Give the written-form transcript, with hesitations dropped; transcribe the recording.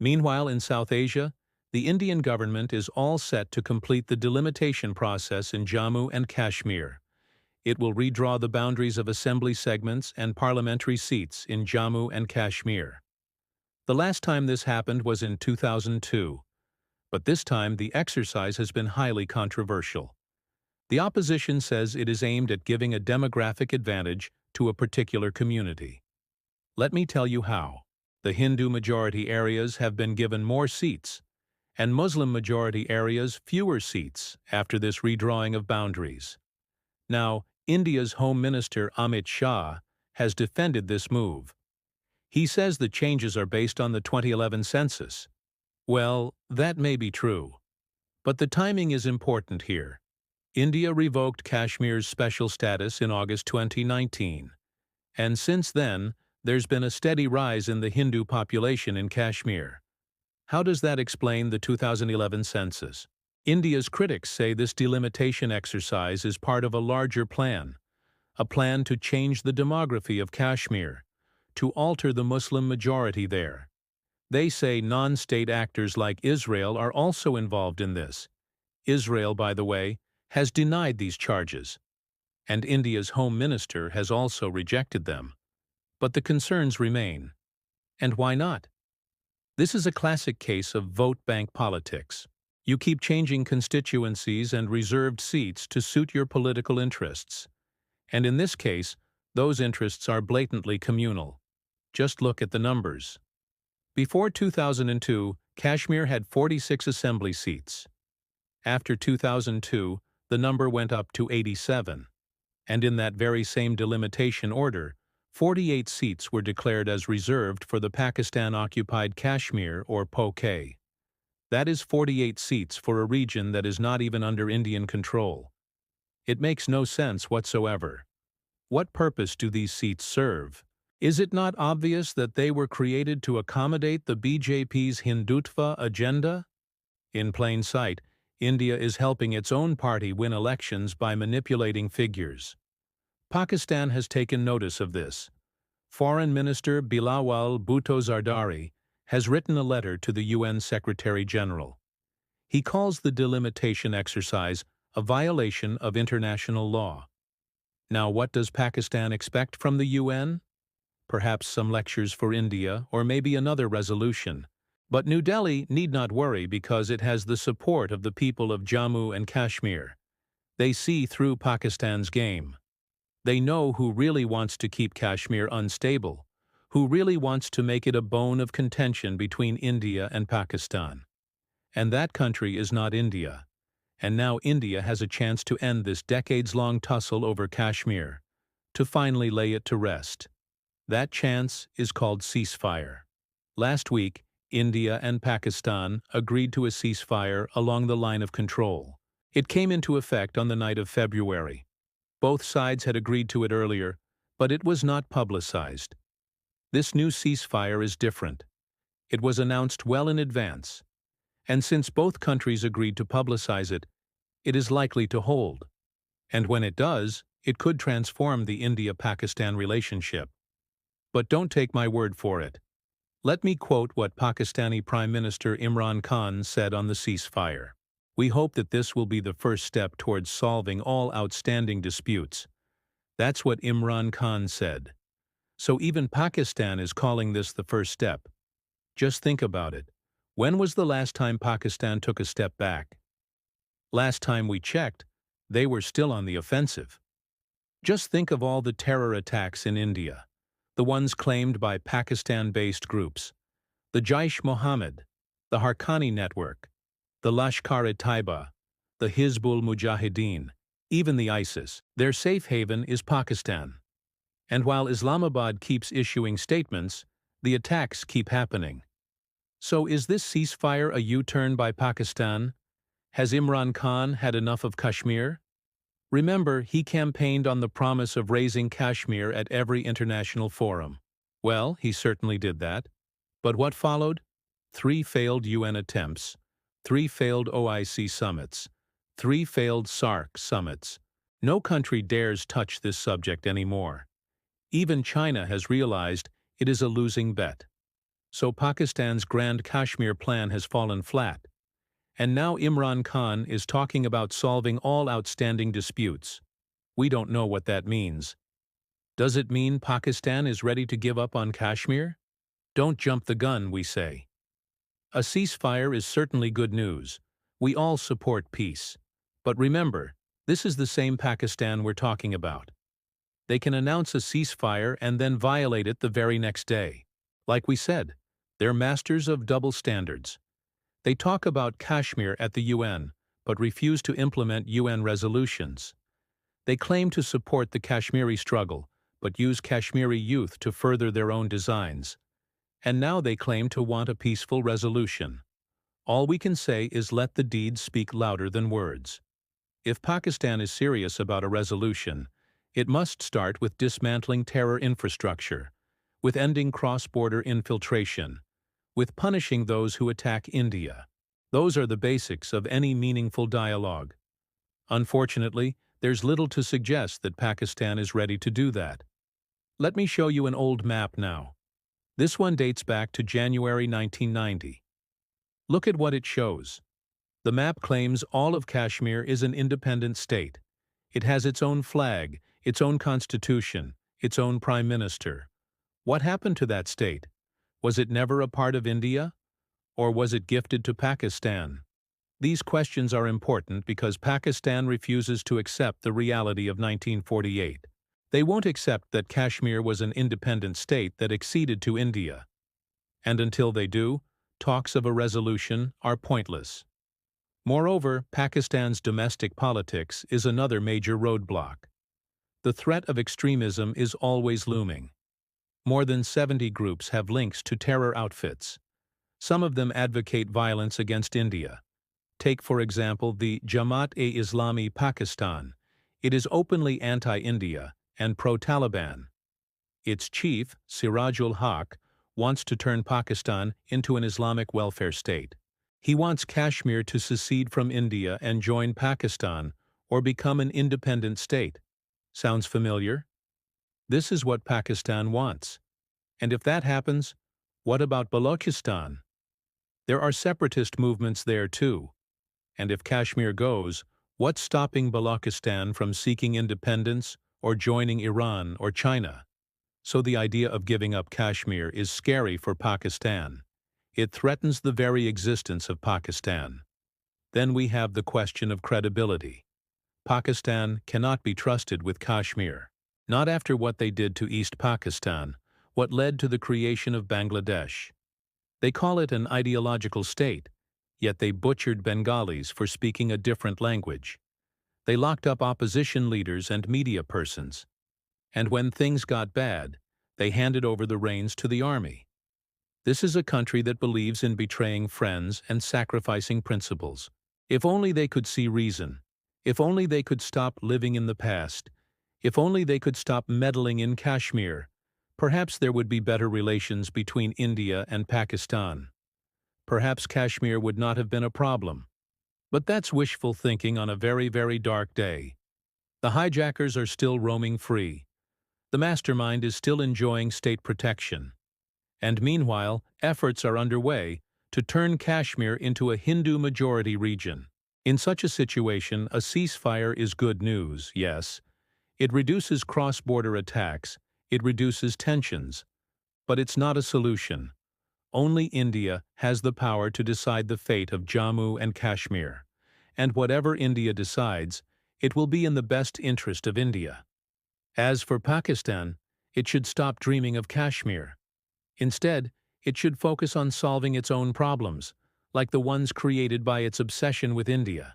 Meanwhile, in South Asia, the Indian government is all set to complete the delimitation process in Jammu and Kashmir. It will redraw the boundaries of assembly segments and parliamentary seats in Jammu and Kashmir. The last time this happened was in 2002, but this time the exercise has been highly controversial. The opposition says it is aimed at giving a demographic advantage to a particular community. Let me tell you how. The Hindu-majority areas have been given more seats, and Muslim-majority areas fewer seats after this redrawing of boundaries. Now, India's Home Minister Amit Shah has defended this move. He says the changes are based on the 2011 census. Well, that may be true. But the timing is important here. India revoked Kashmir's special status in August 2019, and since then, there's been a steady rise in the Hindu population in Kashmir. How does that explain the 2011 census? India's critics say this delimitation exercise is part of a larger plan, a plan to change the demography of Kashmir, to alter the Muslim majority there. They say non-state actors like Israel are also involved in this. Israel, by the way, has denied these charges, and India's Home Minister has also rejected them. But the concerns remain. And why not? This is a classic case of vote bank politics. You keep changing constituencies and reserved seats to suit your political interests. And in this case, those interests are blatantly communal. Just look at the numbers. Before 2002, Kashmir had 46 assembly seats. After 2002, the number went up to 87. And in that very same delimitation order, 48 seats were declared as reserved for the Pakistan-occupied Kashmir, or POK. That is 48 seats for a region that is not even under Indian control. It makes no sense whatsoever. What purpose do these seats serve? Is it not obvious that they were created to accommodate the BJP's Hindutva agenda? In plain sight, India is helping its own party win elections by manipulating figures. Pakistan has taken notice of this. Foreign Minister Bilawal Bhutto Zardari has written a letter to the UN Secretary-General. He calls the delimitation exercise a violation of international law. Now, what does Pakistan expect from the UN? Perhaps some lectures for India, or maybe another resolution. But New Delhi need not worry because it has the support of the people of Jammu and Kashmir. They see through Pakistan's game. They know who really wants to keep Kashmir unstable, who really wants to make it a bone of contention between India and Pakistan. And that country is not India. And now India has a chance to end this decades-long tussle over Kashmir, to finally lay it to rest. That chance is called ceasefire. Last week, India and Pakistan agreed to a ceasefire along the line of control. It came into effect on the night of February. Both sides had agreed to it earlier, but it was not publicized. This new ceasefire is different. It was announced well in advance, and since both countries agreed to publicize it, it is likely to hold. And when it does, it could transform the India-Pakistan relationship. But don't take my word for it. Let me quote what Pakistani Prime Minister Imran Khan said on the ceasefire. We hope that this will be the first step towards solving all outstanding disputes. That's what Imran Khan said. So even Pakistan is calling this the first step. Just think about it. When was the last time Pakistan took a step back? Last time we checked, they were still on the offensive. Just think of all the terror attacks in India, the ones claimed by Pakistan-based groups, the Jaish-Mohammed, the Haqqani network, the Lashkar-e-Taiba, the Hizbul Mujahideen, even the ISIS. Their safe haven is Pakistan. And while Islamabad keeps issuing statements, the attacks keep happening. So is this ceasefire a U-turn by Pakistan? Has Imran Khan had enough of Kashmir? Remember, he campaigned on the promise of raising Kashmir at every international forum. Well, he certainly did that. But what followed? 3 failed UN attempts, 3 failed OIC summits, 3 failed SAARC summits. No country dares touch this subject anymore. Even China has realized it is a losing bet. So Pakistan's Grand Kashmir plan has fallen flat. And now Imran Khan is talking about solving all outstanding disputes. We don't know what that means. Does it mean Pakistan is ready to give up on Kashmir? Don't jump the gun, we say. A ceasefire is certainly good news. We all support peace. But remember, this is the same Pakistan we're talking about. They can announce a ceasefire and then violate it the very next day. Like we said, they're masters of double standards. They talk about Kashmir at the UN, but refuse to implement UN resolutions. They claim to support the Kashmiri struggle, but use Kashmiri youth to further their own designs. And now they claim to want a peaceful resolution. All we can say is let the deeds speak louder than words. If Pakistan is serious about a resolution, it must start with dismantling terror infrastructure, with ending cross-border infiltration, with punishing those who attack India. Those are the basics of any meaningful dialogue. Unfortunately, there's little to suggest that Pakistan is ready to do that. Let me show you an old map now. This one dates back to January 1990. Look at what it shows. The map claims all of Kashmir is an independent state. It has its own flag, its own constitution, its own prime minister. What happened to that state? Was it never a part of India? Or was it gifted to Pakistan? These questions are important because Pakistan refuses to accept the reality of 1948. They won't accept that Kashmir was an independent state that acceded to India. And until they do, talks of a resolution are pointless. Moreover, Pakistan's domestic politics is another major roadblock. The threat of extremism is always looming. More than 70 groups have links to terror outfits. Some of them advocate violence against India. Take, for example, the Jamaat-e-Islami Pakistan. It is openly anti-India and pro-Taliban. Its chief, Sirajul Haq, wants to turn Pakistan into an Islamic welfare state. He wants Kashmir to secede from India and join Pakistan or become an independent state. Sounds familiar? This is what Pakistan wants. And if that happens, what about Balochistan? There are separatist movements there too. And if Kashmir goes, what's stopping Balochistan from seeking independence or joining Iran or China? So the idea of giving up Kashmir is scary for Pakistan. It threatens the very existence of Pakistan. Then we have the question of credibility. Pakistan cannot be trusted with Kashmir. Not after what they did to East Pakistan, what led to the creation of Bangladesh. They call it an ideological state, yet they butchered Bengalis for speaking a different language. They locked up opposition leaders and media persons. And when things got bad, they handed over the reins to the army. This is a country that believes in betraying friends and sacrificing principles. If only they could see reason. If only they could stop living in the past. If only they could stop meddling in Kashmir. Perhaps there would be better relations between India and Pakistan. Perhaps Kashmir would not have been a problem. But that's wishful thinking on a very, very dark day. The hijackers are still roaming free. The mastermind is still enjoying state protection. And meanwhile, efforts are underway to turn Kashmir into a Hindu-majority region. In such a situation, a ceasefire is good news, yes. It reduces cross-border attacks, it reduces tensions. But it's not a solution. Only India has the power to decide the fate of Jammu and Kashmir. And whatever India decides, it will be in the best interest of India. As for Pakistan, it should stop dreaming of Kashmir. Instead, it should focus on solving its own problems, like the ones created by its obsession with India.